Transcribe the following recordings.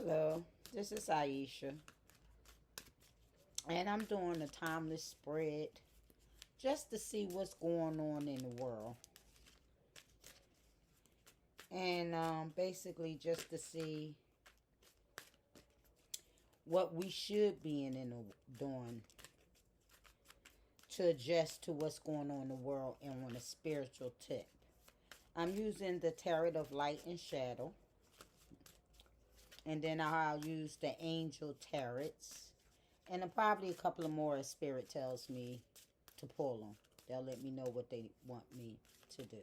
Hello, this is Aisha, and I'm doing a timeless spread just to see what's going on in the world, and basically just to see what we should be doing to adjust to what's going on in the world and on a spiritual tip. I'm using the Tarot of Light and Shadow, and then I'll use the Angel Tarots, and then probably a couple of more as Spirit tells me to pull them. They'll let me know what they want me to do.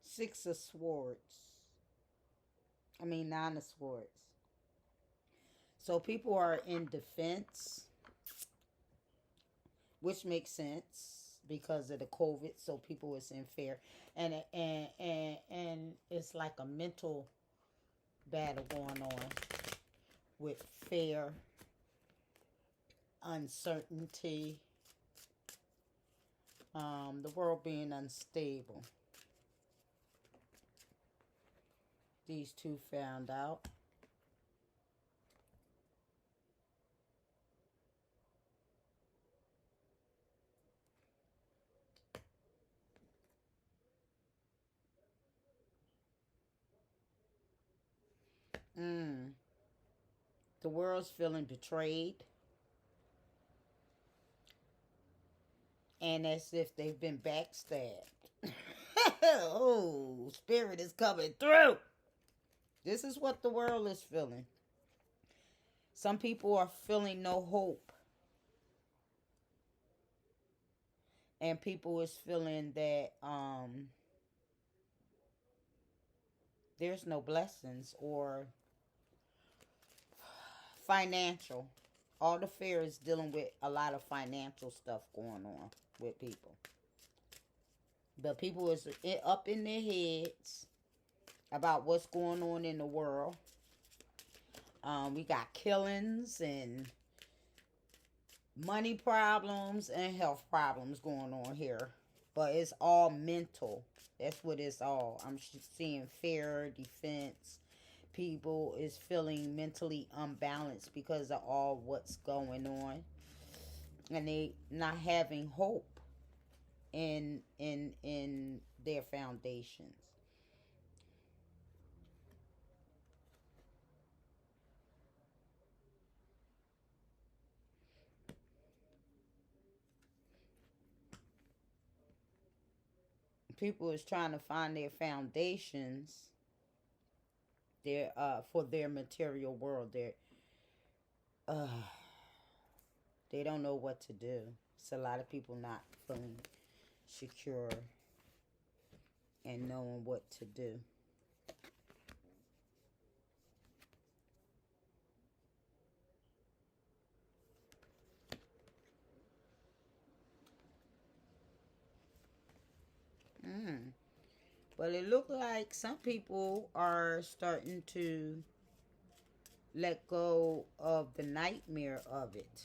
Six of Swords. I mean, Nine of Swords. So people are in defense, which makes sense because of the COVID. So people is in fear, and it's like a mental battle going on with fear, uncertainty, the world being unstable. These two found out. Mm. The world's feeling betrayed and as if they've been backstabbed. Oh, spirit is coming through. This is what the world is feeling. Some people are feeling no hope, and people is feeling that there's no blessings or financial. All the fear is dealing with a lot of financial stuff going on with people. But people is up in their heads about what's going on in the world. We got killings and money problems and health problems going on here. But it's all mental. That's what it's all. I'm seeing fear, defense. People is feeling mentally unbalanced because of all what's going on. And they not having hope in their foundations. People is trying to find their foundations their for their material world. Uh they don't know what to do. It's a lot of people not feeling secure and knowing what to do. Mm. But it looked like some people are starting to let go of the nightmare of it.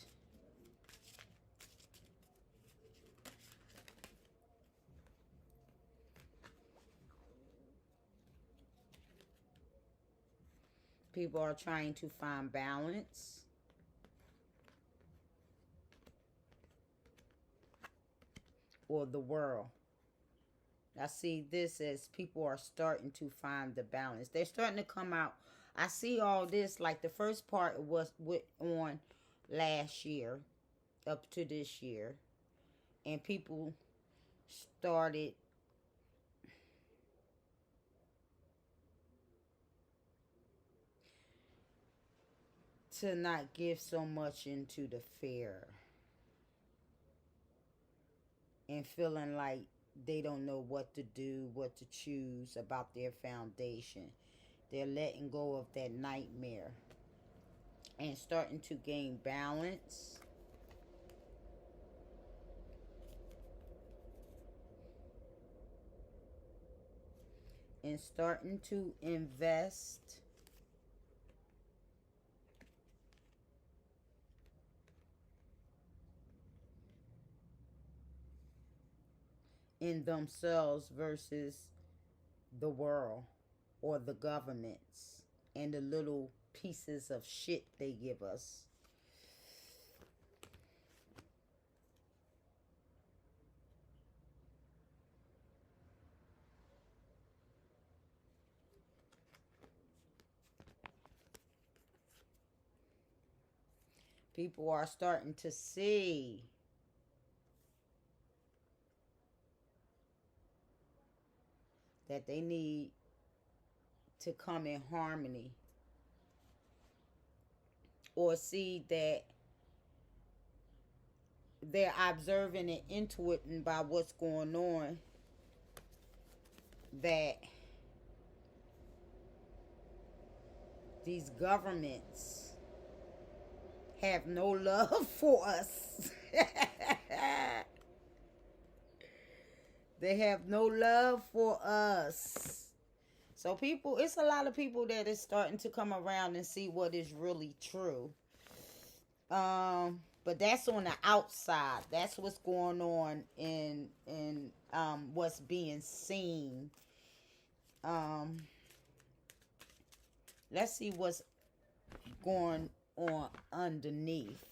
People are trying to find balance. Or the world. I see this as people are starting to find the balance. They're starting to come out. I see all this like the first part was on last year up to this year, and people started to not give so much into the fear and feeling like they don't know what to do, what to choose about their foundation. They're letting go of that nightmare and starting to gain balance and starting to invest in themselves versus the world or the governments and the little pieces of shit they give us. People are starting to see that they need to come in harmony, or see that they're observing and intuiting by what's going on, that these governments have no love for us. They have no love for us. So people, it's a lot of people that is starting to come around and see what is really true. But that's on the outside. That's what's going on in what's being seen. Let's see what's going on underneath.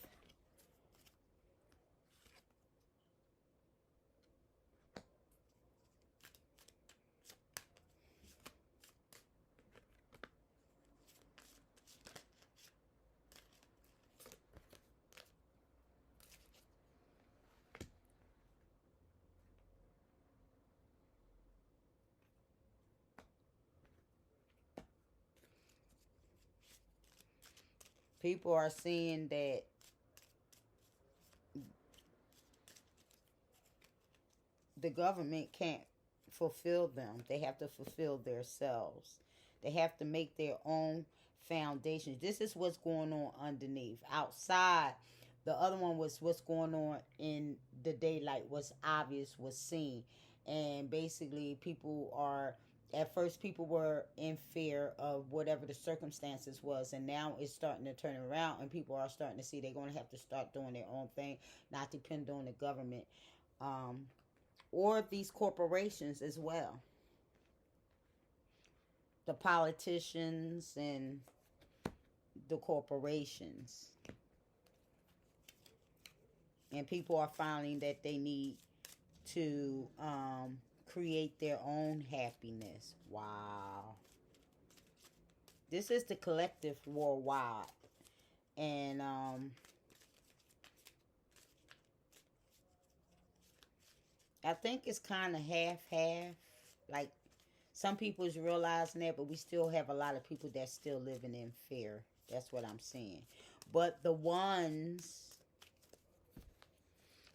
People are seeing that the government can't fulfill them. They have to fulfill themselves. They have to make their own foundations. This is what's going on underneath. Outside, the other one was what's going on in the daylight, what's obvious, was seen. And basically, people are, at first people were in fear of whatever the circumstances was, and now it's starting to turn around, and people are starting to see they're going to have to start doing their own thing, not depend on the government, or these corporations as well, the politicians and the corporations. And people are finding that they need to create their own happiness. Wow. This is the collective worldwide. And I think it's kind of half-half. Like, some people is realizing that, but we still have a lot of people that's still living in fear. That's what I'm saying. But the ones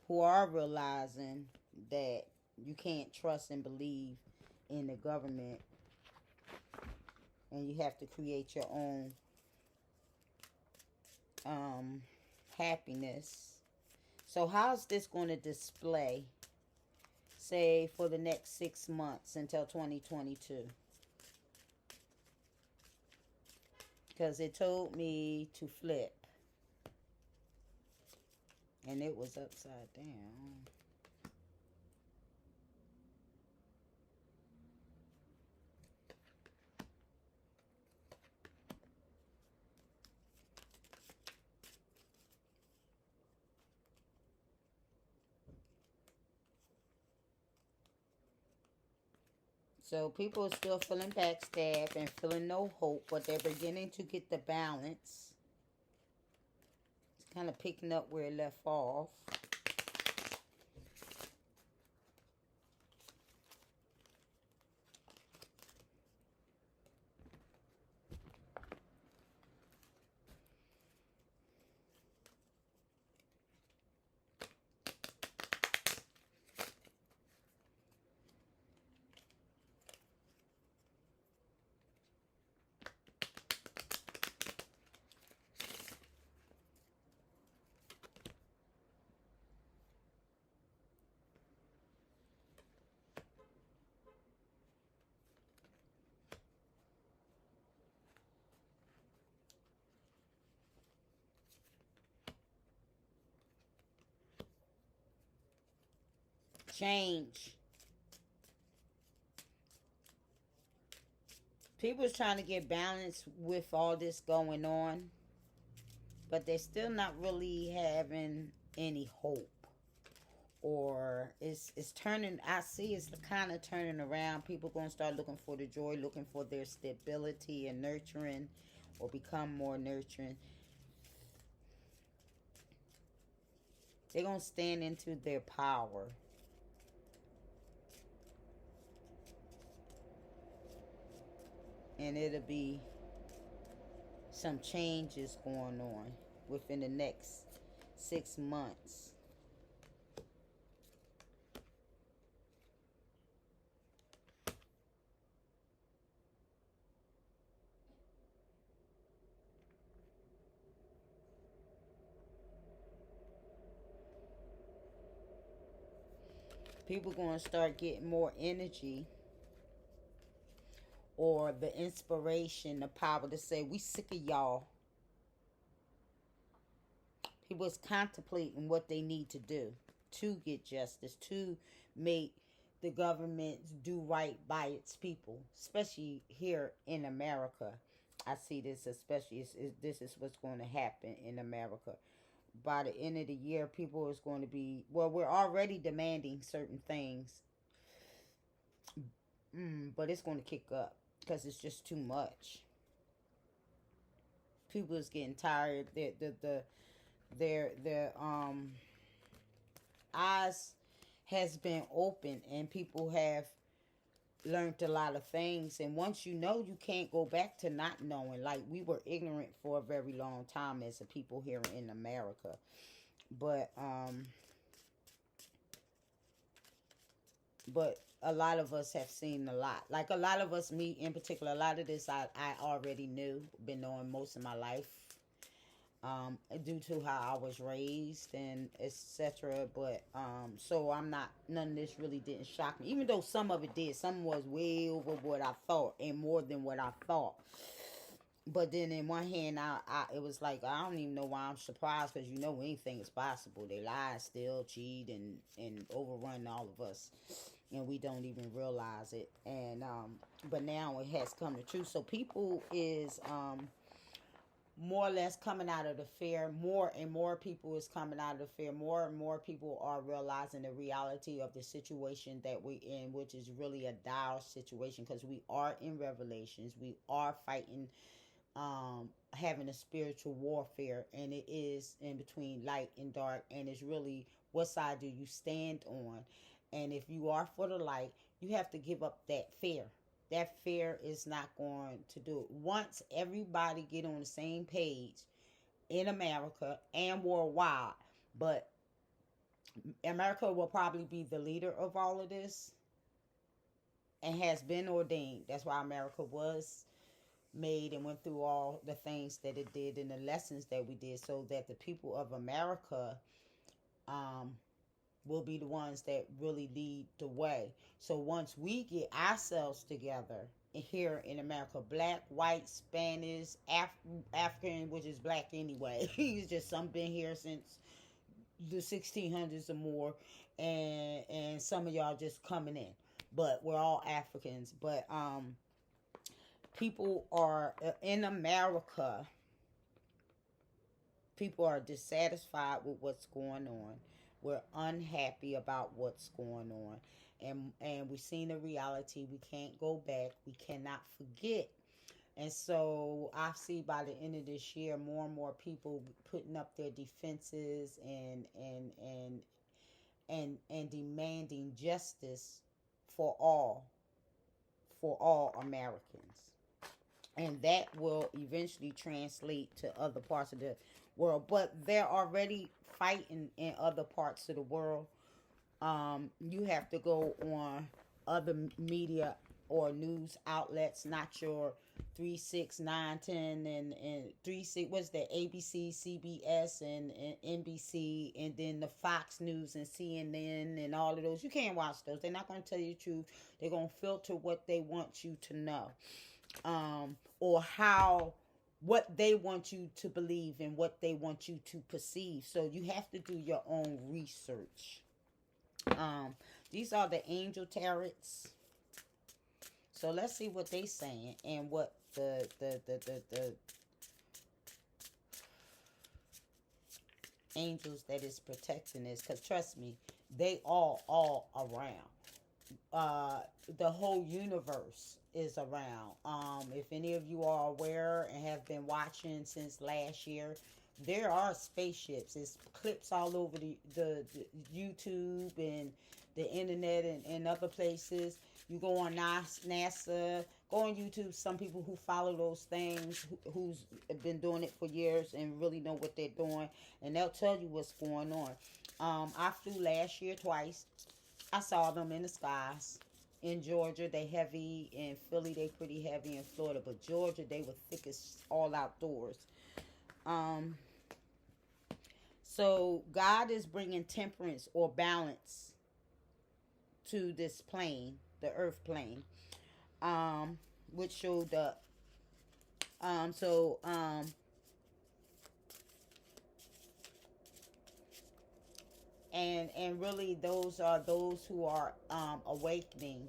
who are realizing that you can't trust and believe in the government, and you have to create your own happiness. So how's this going to display, say, for the next 6 months until 2022? Because it told me to flip, and it was upside down. So people are still feeling backstabbed and feeling no hope, but they're beginning to get the balance. It's kind of picking up where it left off. Change. People is trying to get balance with all this going on, but they're still not really having any hope. Or it's turning, I see it's kind of turning around. People going to start looking for the joy, looking for their stability and nurturing, or become more nurturing. They're going to stand into their power. And it'll be some changes going on within the next 6 months. People going to start getting more energy, or the inspiration, the power to say, we sick of y'all. People is contemplating what they need to do to get justice, to make the government do right by its people, especially here in America. I see this especially, this is what's going to happen in America. By the end of the year, people is going to be, well, we're already demanding certain things, but it's going to kick up because it's just too much. People is getting tired. Their eyes has been open, and people have learned a lot of things. And once you know, you can't go back to not knowing. Like, we were ignorant for a very long time as a people here in America. But a lot of us have seen a lot. Like, a lot of us, me in particular, a lot of this I already knew, been knowing most of my life, due to how I was raised and etc. But so I'm not, none of this really didn't shock me, even though some of it did. Some was way over what I thought and more than what I thought. But then in one hand, I it was like, I don't even know why I'm surprised, because anything is possible. They lie, steal, cheat, and overrun all of us, and we don't even realize it. And but now it has come to truth. So people is more or less coming out of the fear. More and more people is coming out of the fear. More and more people are realizing the reality of the situation that we in, which is really a dire situation, because we are in Revelations. We are fighting, having a spiritual warfare, and it is in between light and dark, and it's really, what side do you stand on? And if you are for the light, you have to give up that fear. That fear is not going to do it. Once everybody get on the same page in America and worldwide, but America will probably be the leader of all of this, and has been ordained. That's why America was made and went through all the things that it did and the lessons that we did, so that the people of America will be the ones that really lead the way. So once we get ourselves together here in America, black, white, Spanish, African, which is black anyway, he's just some been here since the 1600s or more, and some of y'all just coming in, but we're all Africans. But people are in America, people are dissatisfied with what's going on. We're unhappy about what's going on. And we've seen the reality. We can't go back. We cannot forget. And so I see by the end of this year, more and more people putting up their defenses and demanding justice for all Americans. And that will eventually translate to other parts of the world. But they're already fighting in other parts of the world. You have to go on other media or news outlets, not your 3, 6, 9, 10, and 3, 6, what's that, ABC, CBS, and NBC, and then the Fox News and CNN and all of those. You can't watch those. They're not going to tell you the truth. They're going to filter what they want you to know, or what they want you to believe and what they want you to perceive. So you have to do your own research. These are the angel tarots. So let's see what they saying and what the angels that is protecting this. Because trust me, they all around. The whole universe is around. If any of you are aware and have been watching since last year, there are spaceships. It's clips all over the YouTube and the internet and other places. You go on NASA, go on YouTube. Some people who follow those things, who's been doing it for years and really know what they're doing, and they'll tell you what's going on. I flew last year twice. I saw them in the skies. In Georgia, they heavy. In Philly, they pretty heavy. In Florida, but Georgia, they were thick as all outdoors. So God is bringing temperance or balance to this plane, the earth plane, which showed up. And really, those are those who are awakening.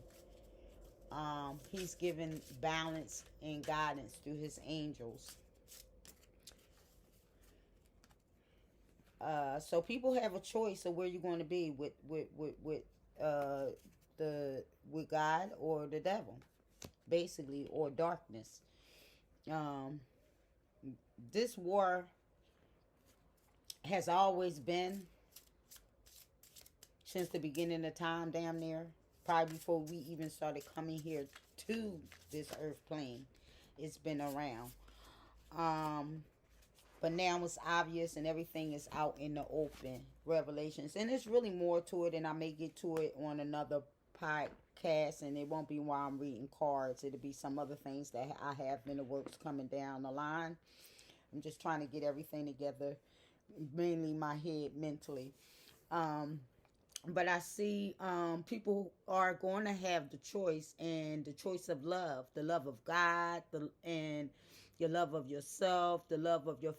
He's given balance and guidance through his angels. So people have a choice of where you're going to be with God or the devil, basically, or darkness. This war has always been since the beginning of time, damn near, probably before we even started coming here to this earth plane. It's been around. But now it's obvious and everything is out in the open. Revelations. And there's really more to it, and I may get to it on another podcast, and it won't be while I'm reading cards. It'll be some other things that I have in the works coming down the line. I'm just trying to get everything together, mainly my head mentally. But I see people are going to have the choice, and the choice of love, the love of God, and your love of yourself, the love of your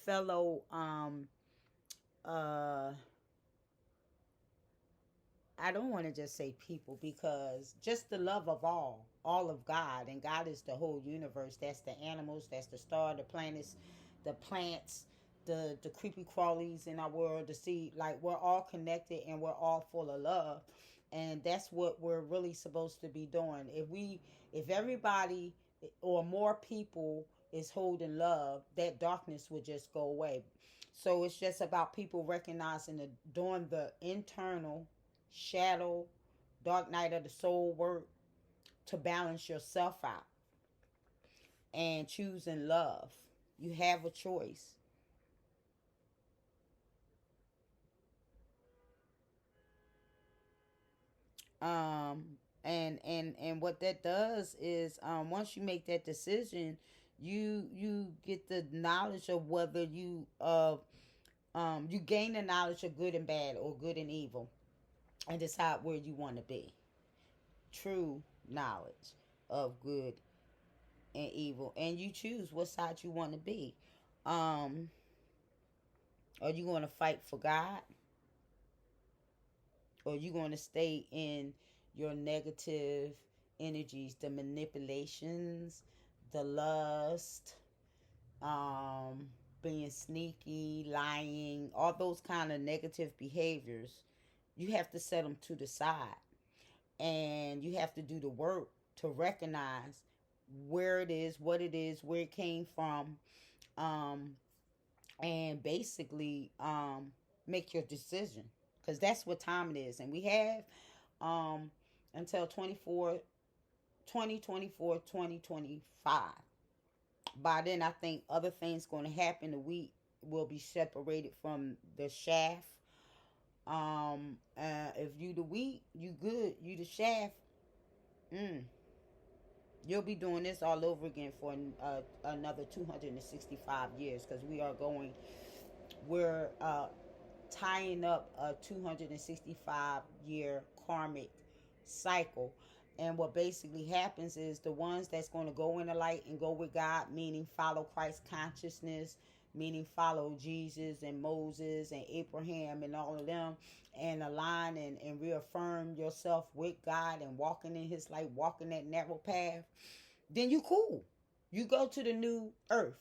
fellow I don't want to just say people, because just the love of all of God, and God is the whole universe. That's the animals, that's the star, the planets, the plants, the creepy crawlies in our world, the sea. Like, we're all connected and we're all full of love, and that's what we're really supposed to be doing. If everybody or more people is holding love, that darkness would just go away. So it's just about people recognizing doing the internal shadow, dark night of the soul work to balance yourself out and choosing love. You have a choice. And what that does is, once you make that decision, you get the knowledge of whether you gain the knowledge of good and bad, or good and evil, and decide where you want to be. True knowledge of good and evil, and you choose what side you want to be. Um, are you going to fight for God, or are you going to stay in your negative energies, the manipulations, the lust, being sneaky, lying, all those kind of negative behaviors? You have to set them to the side, and you have to do the work to recognize where it is, what it is, where it came from, um, and basically make your decision, because that's what time it is. And we have um, until 2025. By then, I think other things going to happen. The wheat will be separated from the shaft. If you the wheat, you good. You the shaft. You'll be doing this all over again for another 265 years, because we're tying up a 265-year karmic cycle. And what basically happens is, the ones that's going to go in the light and go with God, meaning follow Christ consciousness, meaning follow Jesus and Moses and Abraham and all of them, and align and reaffirm yourself with God and walking in his light, walking that narrow path, then you cool. You go to the new earth.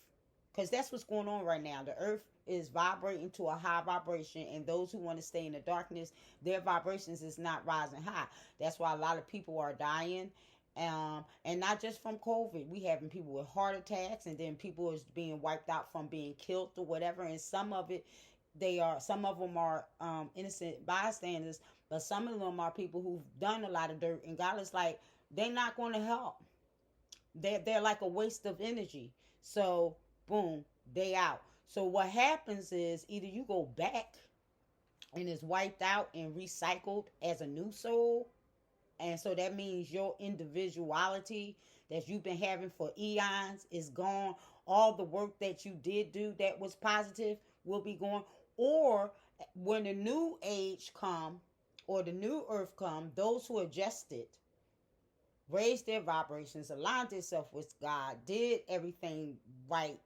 Because that's what's going on right now. The earth is vibrating to a high vibration, and those who want to stay in the darkness, their vibrations is not rising high. That's why a lot of people are dying. And not just from COVID. We having people with heart attacks, and then people is being wiped out from being killed or whatever. And some of them are innocent bystanders, but some of them are people who've done a lot of dirt, and God is like, they're not going to help. They're like a waste of energy. So boom, they out. So what happens is either you go back and it's wiped out and recycled as a new soul. And so that means your individuality that you've been having for eons is gone. All the work that you did do that was positive will be gone. Or when the new age come or the new earth come, those who adjusted, raised their vibrations, aligned themselves with God, did everything right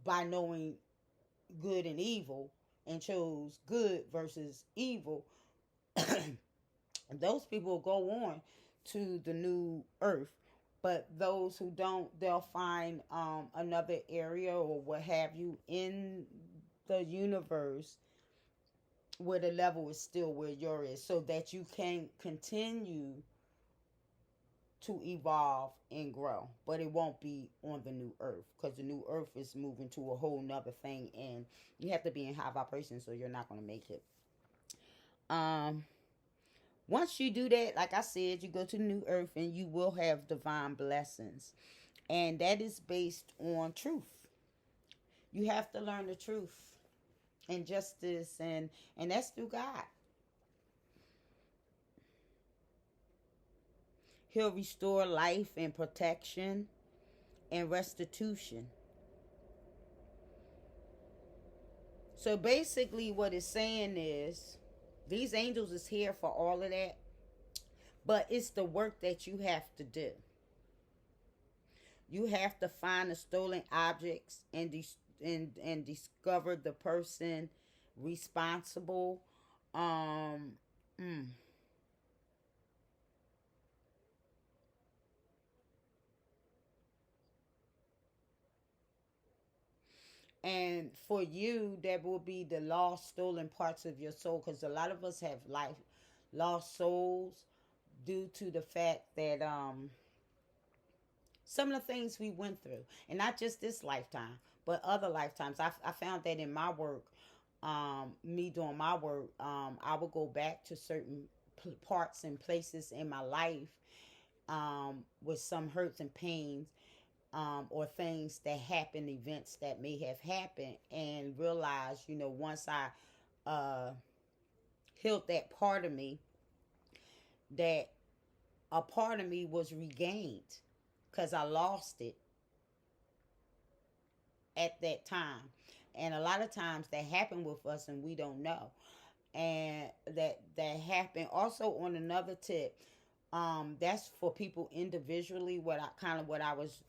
by knowing good and evil, and chose good versus evil, those people will go on to the new earth. But those who don't, they'll find another area or what have you in the universe where the level is still where yours is, so that you can continue to evolve and grow. But it won't be on the new earth, because the new earth is moving to a whole nother thing, and you have to be in high vibration, so you're not going to make it. Once you do that, like I said, you go to the new earth and you will have divine blessings, and that is based on truth. You have to learn the truth and justice, and that's through God. He'll restore life and protection and restitution. So basically what it's saying is these angels is here for all of that, but it's the work that you have to do. You have to find the stolen objects and discover the person responsible. And for you, that will be the lost, stolen parts of your soul. Because a lot of us have lost souls due to the fact that some of the things we went through. And not just this lifetime, but other lifetimes. I found that in my work, me doing my work, I would go back to certain parts and places in my life with some hurts and pains, or things that happened, events that may have happened, and realize, once I healed that part of me, that a part of me was regained, because I lost it at that time. And a lot of times that happen with us and we don't know. And that happened also on another tip. That's for people individually. What I was,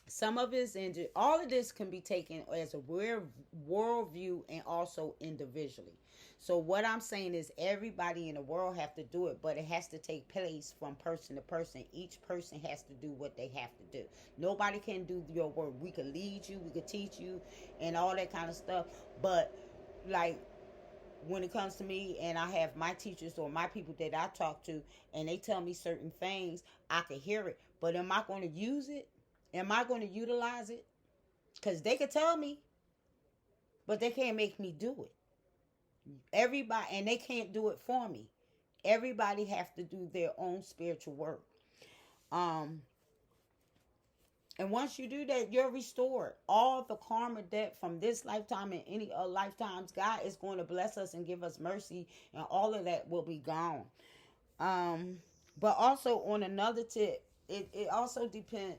some of it, and all of this can be taken as a world view and also individually. So what I'm saying is everybody in the world have to do it, but it has to take place from person to person. Each person has to do what they have to do. Nobody can do your work. We could lead you, we could teach you, and all that kind of stuff. But like, when it comes to me, and I have my teachers or my people that I talk to, and they tell me certain things, I can hear it. But am I going to use it? Am I going to utilize it? Because they could tell me, but they can't make me do it. Everybody, and they can't do it for me. Everybody have to do their own spiritual work. And once you do that, you're restored. All the karma debt from this lifetime and any other lifetimes, God is going to bless us and give us mercy, and all of that will be gone. But also on another tip, it also depends,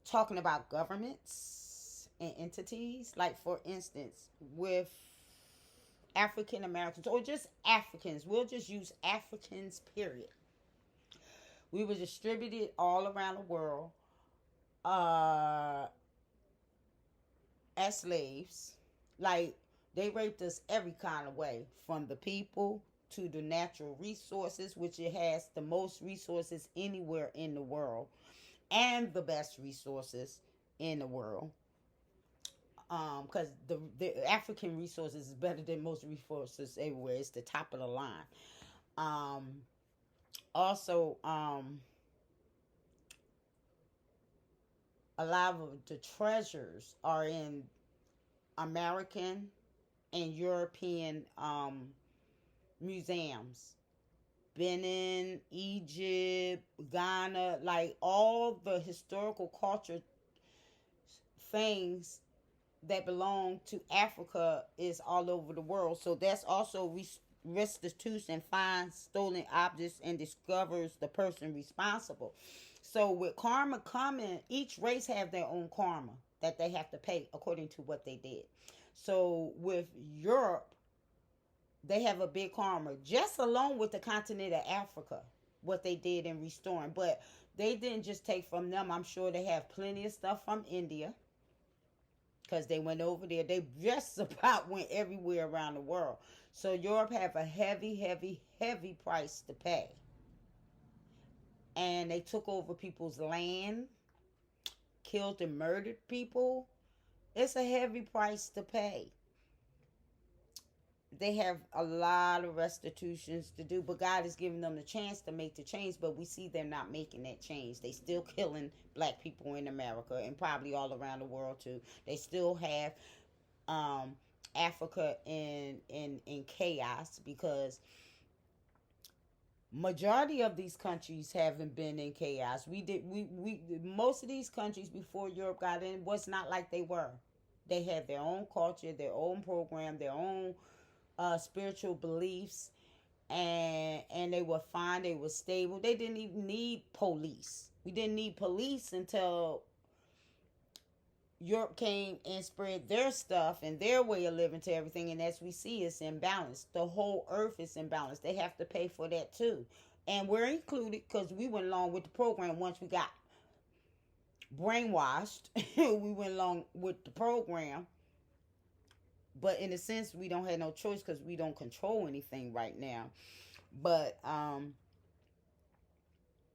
talking about governments and entities. Like, for instance, with African Americans, or just Africans, we'll just use Africans, period. We were distributed all around the world. uh, as slaves. Like, they raped us every kind of way, from the people to the natural resources, which it has the most resources anywhere in the world, and the best resources in the world. Because the African resources is better than most resources everywhere. It's the top of the line. Um, also, a lot of the treasures are in American and European museums. Benin, Egypt, Ghana, like all the historical culture things that belong to Africa is all over the world. So that's also restitution, finds stolen objects, and discovers the person responsible. So with karma coming, each race have their own karma that they have to pay according to what they did. So with Europe, they have a big karma just along with the continent of Africa, what they did in restoring. But they didn't just take from them. I'm sure they have plenty of stuff from India because they went over there. They just about went everywhere around the world. So Europe have a heavy, heavy, heavy price to pay. And they took over people's land, killed and murdered people. It's a heavy price to pay. They have a lot of restitutions to do, but God is giving them the chance to make the change. But we see they're not making that change. They still killing black people in America and probably all around the world too. They still have um, Africa in chaos because majority of these countries haven't been in chaos. We most of these countries before Europe got in was not like they were. They had their own culture, their own program, their own spiritual beliefs, and they were fine. They were stable. They didn't even need police. We didn't need police until Europe came and spread their stuff and their way of living to everything. And as we see, it's imbalanced. The whole earth is imbalanced. They have to pay for that too, and we're included because we went along with the program. Once we got brainwashed, we went along with the program. But in a sense, we don't have no choice because we don't control anything right now. But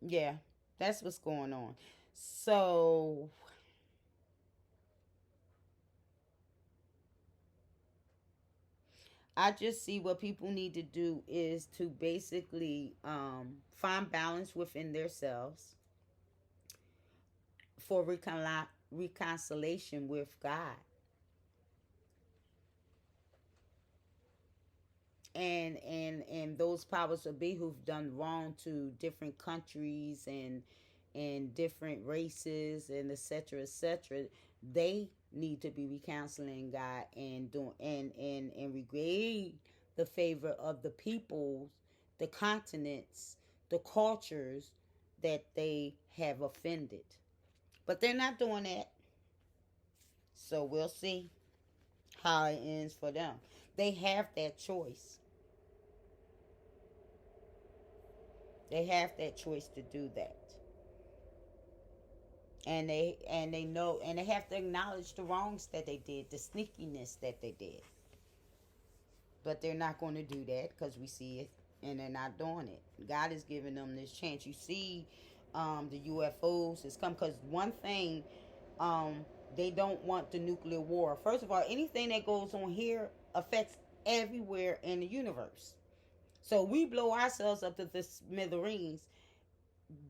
yeah, that's what's going on. So I just see what people need to do is to basically find balance within themselves for reconciliation with God. And those powers of be who've done wrong to different countries and different races and etc., they need to be reconciling God and doing and regain the favor of the peoples, the continents, the cultures that they have offended. But they're not doing that. So we'll see how it ends for them. They have that choice. They have that choice to do that. And they know, and they have to acknowledge the wrongs that they did, the sneakiness that they did. But they're not going to do that because we see it, and they're not doing it. God is giving them this chance. You see, the UFOs has come because one thing, they don't want the nuclear war. First of all, anything that goes on here affects everywhere in the universe. So we blow ourselves up to the smithereens,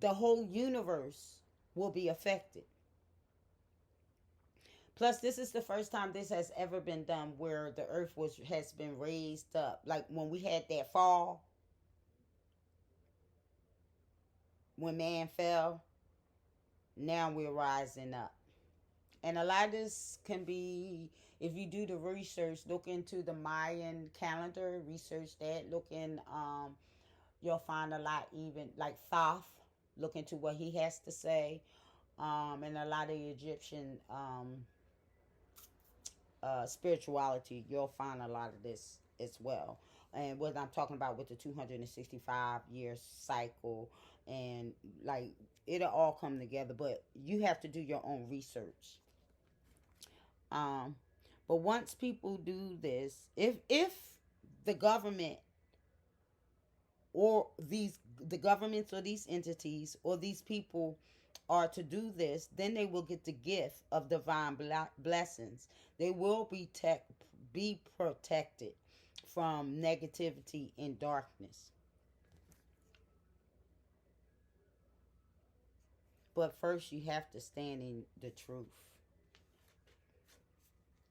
the whole universe will be affected. Plus, this is the first time this has ever been done where the earth has been raised up. Like when we had that fall, when man fell, now we're rising up. And a lot of this can be, if you do the research, look into the Mayan calendar, research that, you'll find a lot, even like Thoth, look into what he has to say, and a lot of the Egyptian spirituality, you'll find a lot of this as well. And what I'm talking about with the 265 year cycle, and like it'll all come together. But you have to do your own research. Um, but once people do this, if the government or the governments or these entities or these people are to do this, then they will get the gift of divine blessings. They will be protected from negativity and darkness. But first, you have to stand in the truth.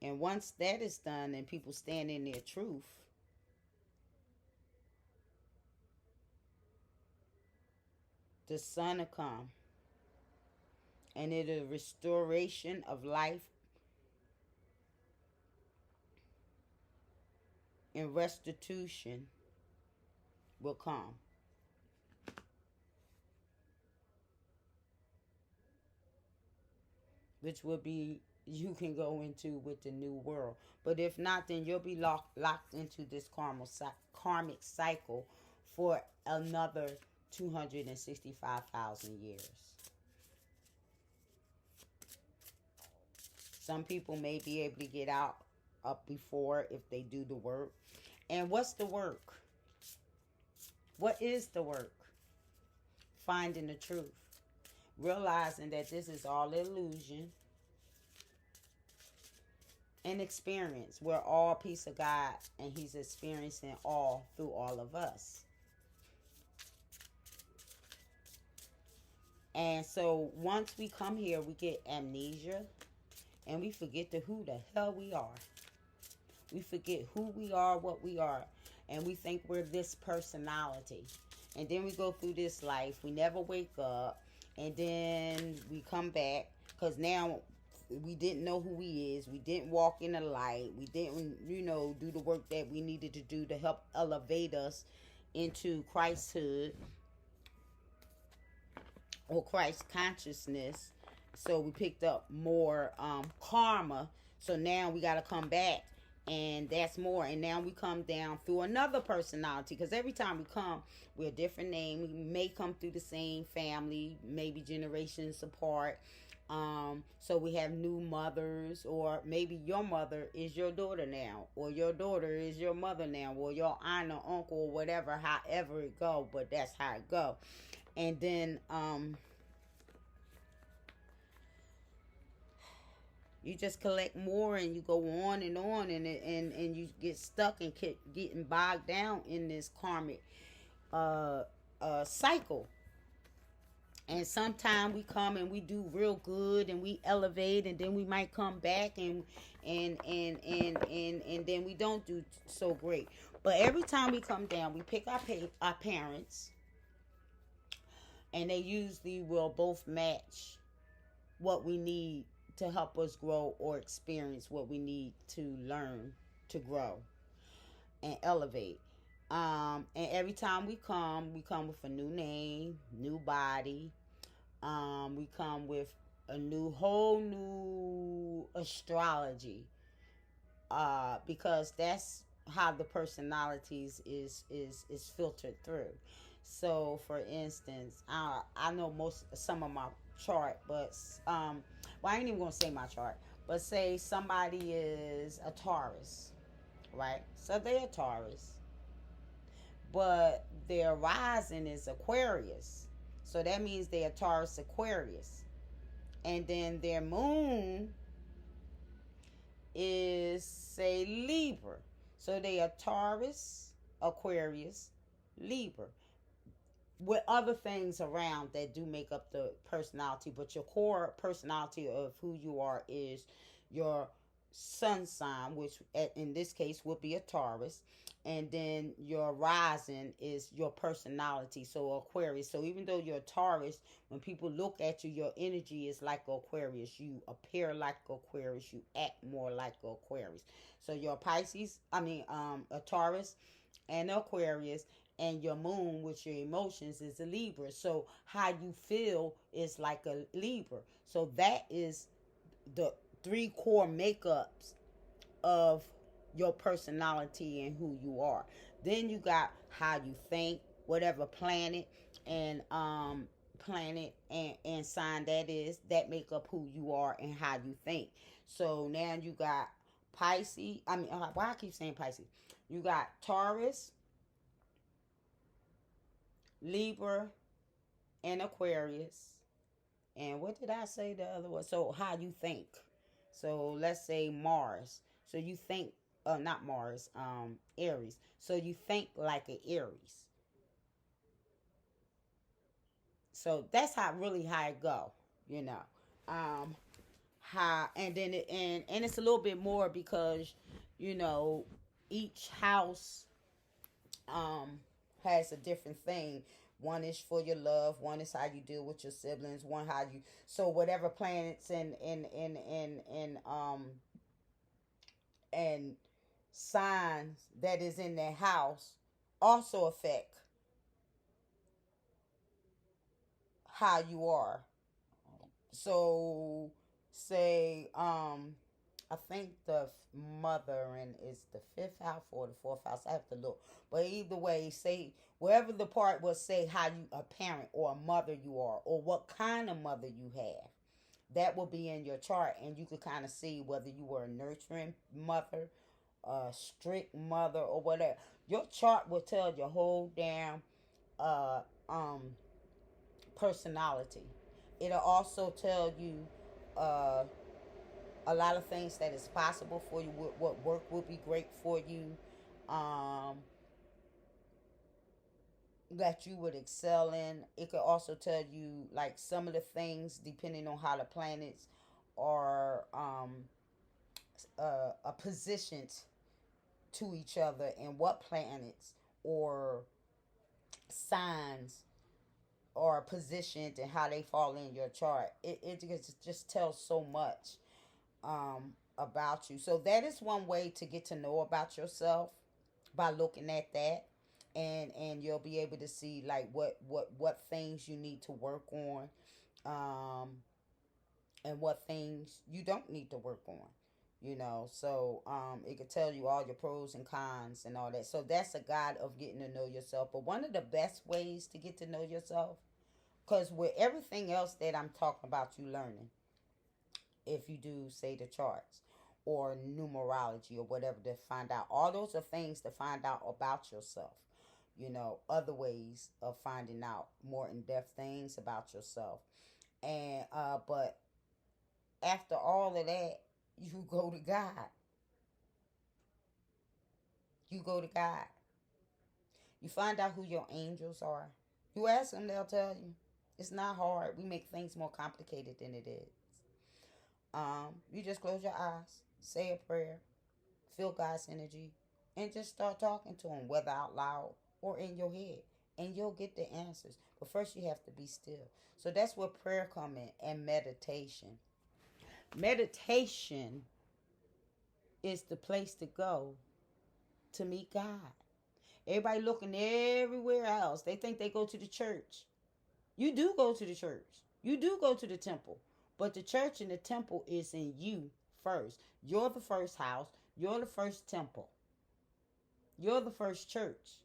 And once that is done and people stand in their truth, the sun will come and it'll restoration of life and restitution will come. Which will be you can go into with the new world. But if not, then you'll be locked into this karmic cycle for another 265,000 years. Some people may be able to get out up before if they do the work. And what's the work? What is the work? Finding the truth. Realizing that this is all illusion and experience. We're all a piece of God, and He's experiencing all through all of us. And so once we come here, we get amnesia, and we forget who the hell we are. We forget who we are, what we are, and we think we're this personality. And then we go through this life. We never wake up. And then we come back because now we didn't know who we is. We didn't walk in the light. We didn't, do the work that we needed to do to help elevate us into Christhood or Christ consciousness. So we picked up more karma. So now we got to come back. And that's more. And now we come down through another personality. Because every time we come, we're a different name. We may come through the same family, maybe generations apart. So we have new mothers. Or maybe your mother is your daughter now. Or your daughter is your mother now. Or your aunt or uncle or whatever. However it go. But that's how it go. And then you just collect more and you go on and you get stuck and getting bogged down in this karmic cycle. And sometimes we come and we do real good and we elevate, and then we might come back and then we don't do so great. But every time we come down, we pick our parents, and they usually will both match what we need to help us grow or experience what we need to learn to grow and elevate. And every time we come with a new name, new body. We come with a whole new astrology. Because that's how the personalities is filtered through. So, for instance, I know some of my chart, but I ain't even gonna say my chart. But say somebody is a Taurus, right? So they're a Taurus, but their rising is Aquarius. So that means they're Taurus Aquarius, and then their moon is say Libra. So they are Taurus, Aquarius, Libra, with other things around that do make up the personality. But your core personality of who you are is your sun sign, which in this case would be a Taurus. And then your rising is your personality, so Aquarius. So even though you're a Taurus, when people look at you, your energy is like Aquarius. You appear like Aquarius. You act more like Aquarius. So you're a Pisces, a Taurus and Aquarius. And your moon, with your emotions, is a Libra. So how you feel is like a Libra. So that is the 3 core makeups of your personality and who you are. Then you got how you think, whatever planet and planet and sign that make up who you are and how you think. So now you got Pisces. I mean, why I keep saying Pisces? You got Taurus, Libra, and Aquarius. And what did I say the other one? So how you think. So let's say Mars. So you think, not Mars, Aries. So you think like an Aries. So that's how it go, you know. Um, how and then and it's a little bit more because you know each house um has a different thing. One is for your love, one is how you deal with your siblings, one how you, so whatever planets and signs that is in that house also affect how you are. So say I think the mother and is the fifth house or the fourth house. I have to look. But either way, say wherever the part will say how you a parent or a mother you are or what kind of mother you have. That will be in your chart and you could kind of see whether you were a nurturing mother, a strict mother or whatever. Your chart will tell your whole damn uh um personality. It'll also tell you uh a lot of things that is possible for you, what work would be great for you, um, that you would excel in. It could also tell you like some of the things depending on how the planets are positioned to each other and what planets or signs are positioned and how they fall in your chart. It just tells so much about you. So that is one way to get to know about yourself by looking at that, and you'll be able to see like what things you need to work on, um, and what things you don't need to work on. You know, so it could tell you all your pros and cons and all that. So that's a guide of getting to know yourself. But one of the best ways to get to know yourself, because with everything else that I'm talking about, you learning if you do say the charts or numerology or whatever to find out, all those are things to find out about yourself, you know, other ways of finding out more in-depth things about yourself. And but after all of that, you go to God. You go to God. You find out who your angels are. You ask them, they'll tell you. It's not hard. We make things more complicated than it is. You just close your eyes, say a prayer, feel God's energy, and just start talking to Him, whether out loud or in your head, and you'll get the answers. But first, you have to be still. So that's where prayer come in, and meditation. Meditation is the place to go to meet God. Everybody looking everywhere else. They think they go to the church. You do go to the church. You do go to the temple. But the church and the temple is in you first. You're the first house. You're the first temple. You're the first church.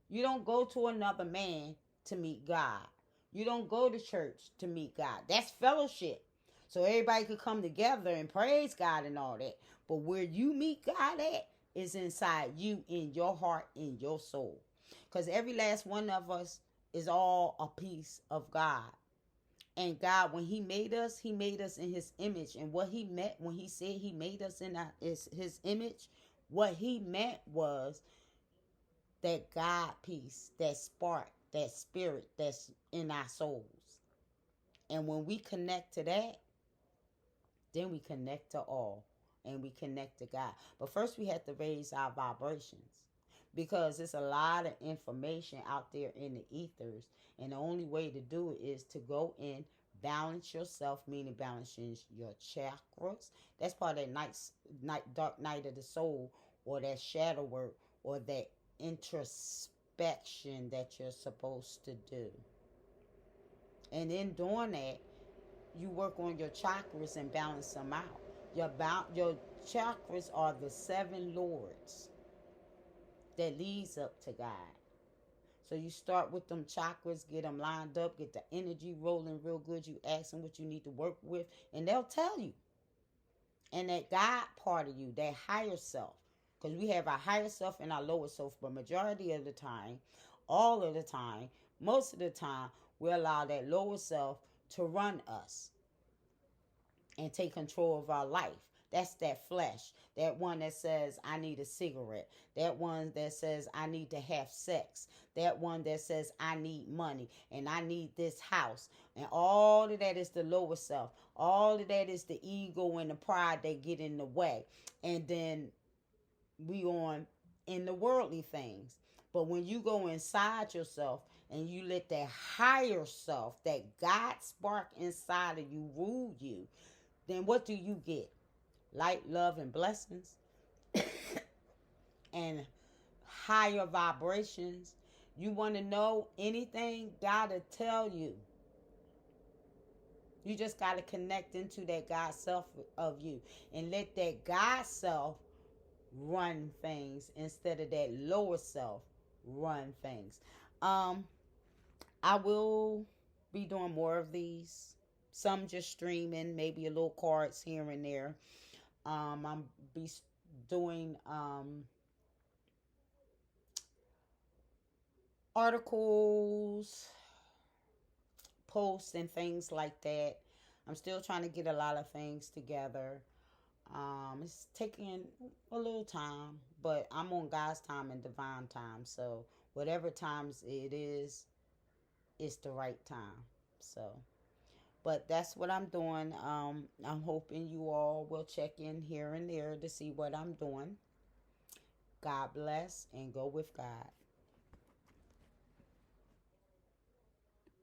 You don't go to another man to meet God. You don't go to church to meet God. That's fellowship. So everybody could come together and praise God and all that. But where you meet God at is inside you, in your heart, in your soul. Because every last one of us is all a piece of God. And God, when He made us in His image. And what He meant when He said He made us in His image, what He meant was that God piece, that spark, that spirit that's in our souls. And when we connect to that, then we connect to all. And we connect to God. But first we have to raise our vibrations. Because there's a lot of information out there in the ethers. And the only way to do it is to go in, balance yourself, meaning balancing your chakras. That's part of that dark night of the soul, or that shadow work, or that introspection that you're supposed to do. And in doing that, you work on your chakras and balance them out. Your chakras are the seven lords that leads up to God. So you start with them chakras, get them lined up, get the energy rolling real good. You ask them what you need to work with, and they'll tell you. And that God part of you, that higher self, because we have our higher self and our lower self, but majority of the time, all of the time, most of the time, we allow that lower self to run us and take control of our life. That's that flesh. That one that says, I need a cigarette. That one that says, I need to have sex. That one that says, I need money and I need this house. And all of that is the lower self. All of that is the ego and the pride that get in the way. And then we on in the worldly things. But when you go inside yourself and you let that higher self, that God spark inside of you rule you, then what do you get? Light, love, and blessings, and higher vibrations. You want to know anything? Gotta tell you. You just gotta connect into that God self of you and let that God self run things instead of that lower self run things. I will be doing more of these. Some just streaming, maybe a little cards here and there. I'm be doing articles, posts, and things like that. I'm still trying to get a lot of things together. It's taking a little time, but I'm on God's time and divine time. So whatever times it is, it's the right time. So, but that's what I'm doing. I'm hoping you all will check in here and there to see what I'm doing. God bless and go with God.